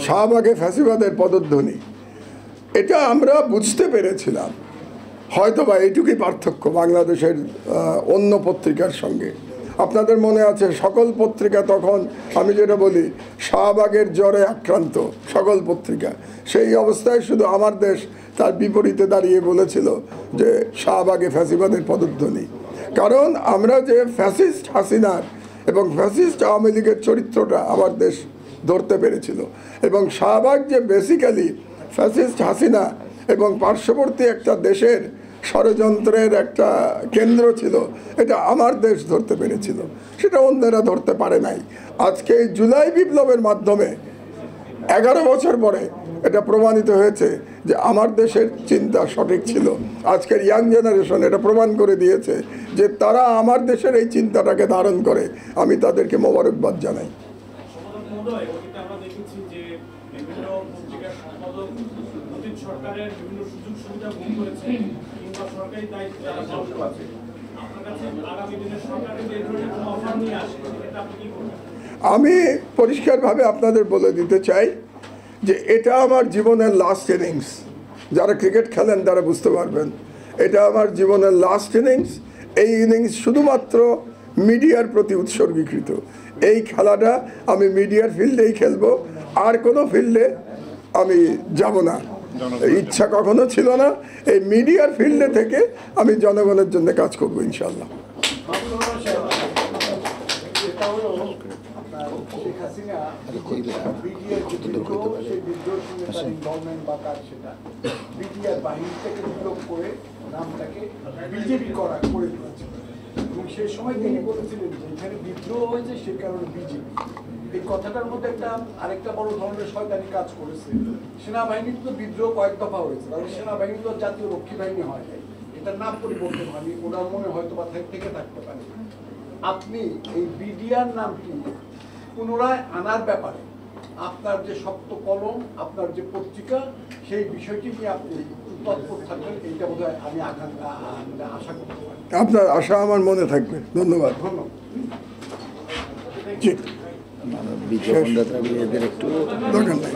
শাহবাগে ফ্যাসিবাদের পদধ্বনি, এটা আমরা বুঝতে পেরেছিলাম। হয়তো বা এইটুকুই পার্থক্য বাংলাদেশের অন্য পত্রিকার সঙ্গে। আপনাদের মনে আছে সকল পত্রিকা তখন, আমি যেটা বলি, শাহবাগের জ্বরে আক্রান্ত সকল পত্রিকা। সেই অবস্থায় শুধু আমার দেশ তার বিপরীতে দাঁড়িয়ে বলেছিল যে শাহবাগে ফ্যাসিবাদের পদধ্বনি। কারণ আমরা যে ফ্যাসিস্ট হাসিনার এবং ফ্যাসিস্ট আওয়ামী লীগের চরিত্রটা আমার দেশ ধরতে পেরেছিল, এবং শাহবাগ যে বেসিক্যালি ফ্যাসিস্ট হাসিনা এবং পার্শ্ববর্তী একটা দেশের ষড়যন্ত্রের একটা কেন্দ্র ছিল, এটা আমার দেশ ধরতে পেরেছিল, সেটা অন্যরা ধরতে পারে নাই। আজকে এই জুলাই বিপ্লবের মাধ্যমে 11 বছর পরে এটা প্রমাণিত হয়েছে যে আমার দেশের চিন্তা সঠিক ছিল। আজকের ইয়াং জেনারেশন এটা প্রমাণ করে দিয়েছে যে তারা আমার দেশের এই চিন্তাটাকে ধারণ করে। আমি তাদেরকে মোবারকবাদ জানাই। আমি পরিষ্কারভাবে আপনাদের বলে দিতে চাই যে এটা আমার জীবনের লাস্ট ইনিংস। যারা ক্রিকেট খেলেন তারা বুঝতে পারবেন, এটা আমার জীবনের লাস্ট ইনিংস। এই ইনিংস শুধুমাত্র মিডিয়ার প্রতি উৎসর্গীকৃত। এই খেলাটা আমি মিডিয়ার ফিল্ডেই খেলবো, আর কোনো ফিল্ডে আমি যাব না। ইচ্ছা কখনো ছিল না। এই মিডিয়ার ফিল্ডে থেকে আমি জনগণের জন্য কাজ করবো ইনশাল্লাহ। সেই সময় তিনি বলেছিলেন যে এখানে বিদ্রোহ হয়েছে সে কারণে বিজেপি। এই কথাটার মধ্যে আরেকটা বড় ধরনের শয়তানি কাজ করেছে। সেনাবাহিনীর তো বিদ্রোহ কয়েক দফা হয়েছে, কারণ সেনাবাহিনী তো জাতীয় রক্ষী বাহিনী হয় নাই, এটার নাম পরিবর্তন হয়নি, ওনার মনে হয়তো বা থেকে থাকতে পারে। আপনি এই বিডিআর নামটি পুনরায় আনার ব্যাপারে আপনার যে শক্ত কলম, আপনার যে পত্রিকা, সেই বিষয়টি নিয়ে আপনি তৎপর থাকবেন, এইটা বোধ হয় আমি আশা করতে পারি। আপনার আশা আমার মনে থাকবে। ধন্যবাদ। বিজ্ঞাপনদাতা একটু দরকার নাই।